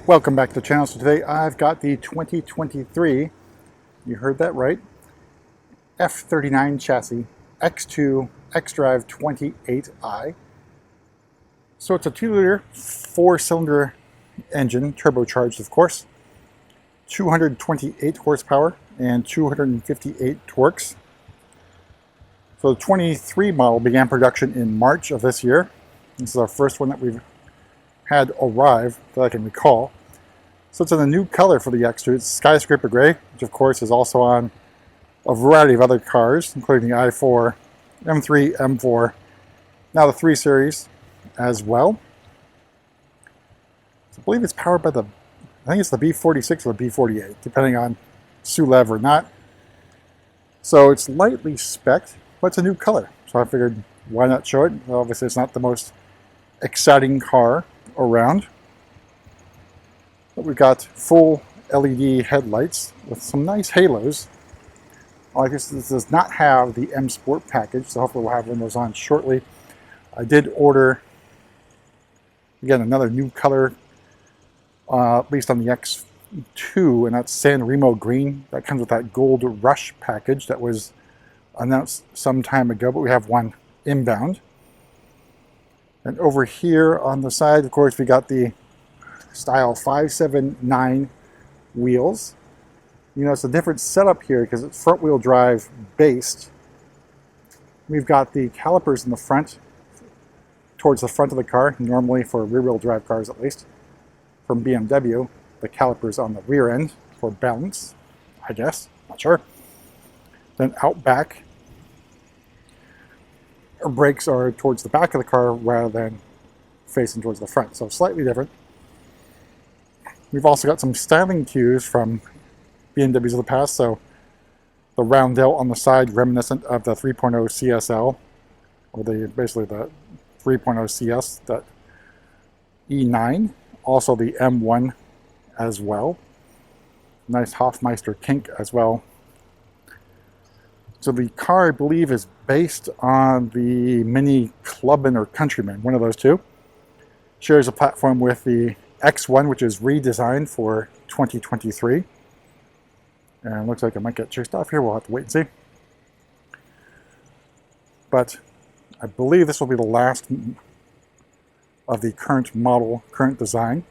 Welcome back to the channel. So today I've got the 2023, you heard that right, F39 chassis X2 xDrive28i. So it's a 2-liter 4-cylinder engine, turbocharged of course, 228 horsepower and 258 torques. So the 23 model began production in March of this year. This is our first one that we've had arrive that I can recall. So it's in a new color for the X2. It's Skyscraper Grey, which of course is also on a variety of other cars, including the i4, M3, M4, now the 3 Series as well. So I believe it's powered by I think it's the B46 or the B48, depending on SULEV or not. So it's lightly spec'd, but it's a new color. So I figured, why not show it? Well, obviously it's not the most exciting car around. But we've got full LED headlights with some nice halos. I guess this does not have the M Sport package, so hopefully we'll have one of those on shortly. I did order, again, another new color, at least on the X2, and that's San Remo Green. That comes with that Gold Rush package that was announced some time ago, but we have one inbound. And over here on the side, of course, we got the style 579 wheels. You know, it's a different setup here because it's front wheel drive based. We've got the calipers in the front, towards the front of the car, normally for rear wheel drive cars at least. From BMW, the calipers on the rear end for balance, I guess, not sure. Then out back, our brakes are towards the back of the car rather than facing towards the front, so slightly different. We've also got some styling cues from BMWs of the past, so the roundel on the side reminiscent of the 3.0 CSL, or basically the 3.0 CS, that E9, also the M1 as well. Nice Hofmeister kink as well. So the car, I believe, is based on the Mini Clubman or Countryman, one of those two. Shares a platform with the X1, which is redesigned for 2023. And it looks like it might get chased off here. We'll have to wait and see. But I believe this will be the last of the current model, current design.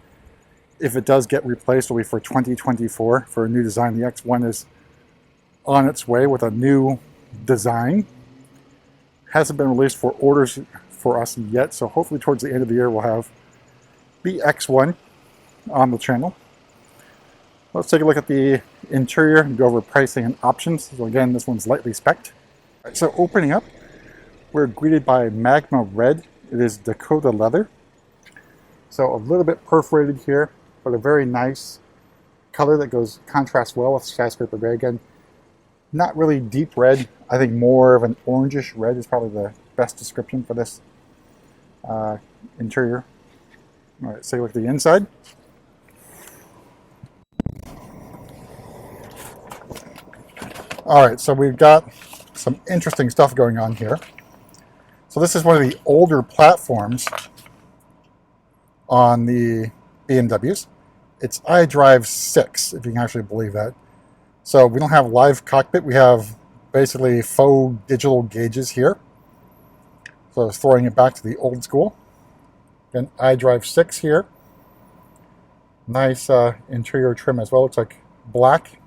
If it does get replaced, it will be for 2024 for a new design. The X1 is on its way with a new design. Hasn't been released for orders for us yet, so hopefully towards the end of the year we'll have the X1 on the channel. Let's take a look at the interior and go over pricing and options. So again, this one's lightly spec'd. Right, so opening up, we're greeted by Magma Red. It is Dakota leather. So a little bit perforated here, but a very nice color that contrasts well with Skyscraper Grey. Again, not really deep red. I think more of an orangish red is probably the best description for this interior. All right, let's take a look at the inside. All right, so we've got some interesting stuff going on here. So this is one of the older platforms on the BMWs. It's iDrive 6, if you can actually believe that. So we don't have live cockpit. We have basically faux digital gauges here. So throwing it back to the old school. Then iDrive 6 here. Nice interior trim as well. Looks like black.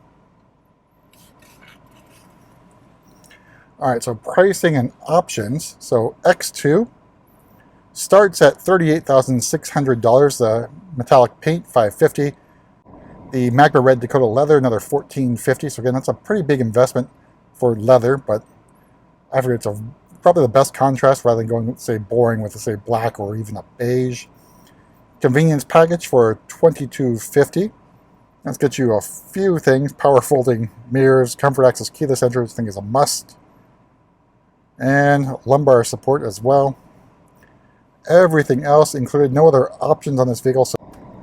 All right, so pricing and options. So X2 starts at $38,600. The metallic paint, $550. The Magma Red Dakota leather, another $1,450. So again, that's a pretty big investment for leather, but I figure it's probably the best contrast rather than going, say, boring with, say, black or even a beige. Convenience package for $2,250. Let's get you a few things. Power folding mirrors, comfort access, keyless entry, which I think is a must. And lumbar support as well. Everything else included, no other options on this vehicle. So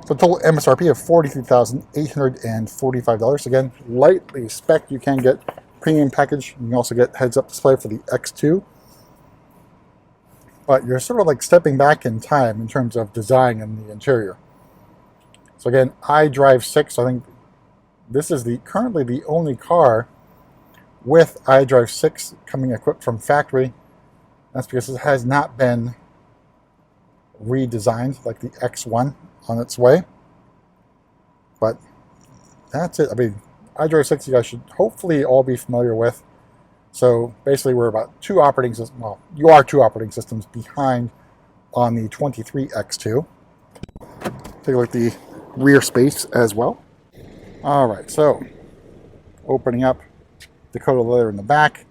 total MSRP of $43,845. Again, lightly spec. You can get premium package. You can also get heads-up display for the X2. But you're sort of like stepping back in time in terms of design and the interior. So again, iDrive 6, I think this is currently the only car with iDrive 6 coming equipped from factory. That's because it has not been redesigned like the X1 on its way. But that's it. I mean, iDrive 6 you guys should hopefully all be familiar with. So basically we're about two operating systems, well, you are two operating systems behind on the 23X2. Take a look at the rear space as well. Alright, so opening up Dakota leather in the back,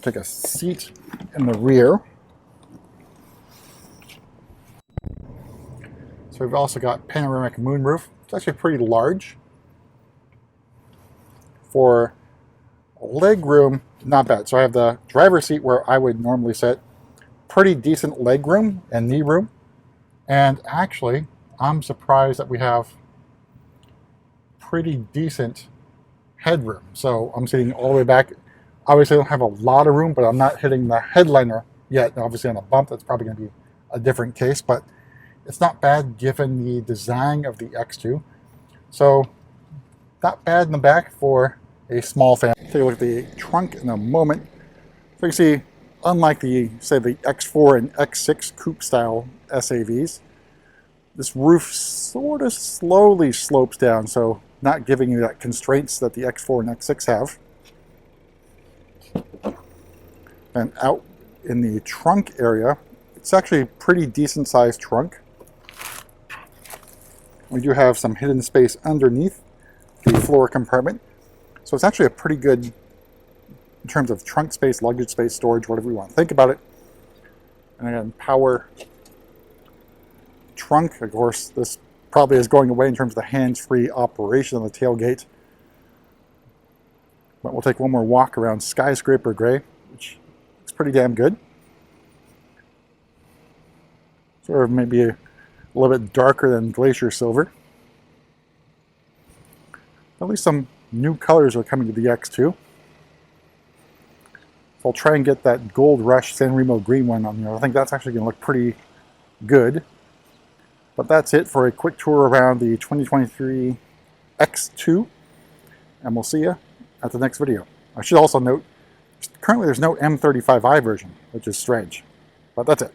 take a seat in the rear. So we've also got panoramic moonroof. It's actually pretty large. For leg room, not bad. So I have the driver's seat where I would normally sit. Pretty decent leg room and knee room. And actually, I'm surprised that we have pretty decent headroom. So I'm sitting all the way back. Obviously I don't have a lot of room, but I'm not hitting the headliner yet. Obviously on a bump, that's probably going to be a different case, but it's not bad given the design of the X2. So not bad in the back for a small family. Take a look at the trunk in a moment. So you can see, unlike the, say, the X4 and X6 coupe style SAVs, this roof sort of slowly slopes down, so not giving you that constraints that the X4 and X6 have. And out in the trunk area, it's actually a pretty decent sized trunk. We do have some hidden space underneath the floor compartment. So it's actually a pretty good, in terms of trunk space, luggage space, storage, whatever you want to think about it. And again, power trunk. Of course, this probably is going away in terms of the hands-free operation on the tailgate. But we'll take one more walk around Skyscraper Grey, which looks pretty damn good. Sort of maybe a little bit darker than Glacier Silver. At least some new colors are coming to the X2. So I'll try and get that Gold Rush San Remo green one on there. I think that's actually going to look pretty good. But that's it for a quick tour around the 2023 X2. And we'll see you at the next video. I should also note, currently there's no M35i version, which is strange. But that's it.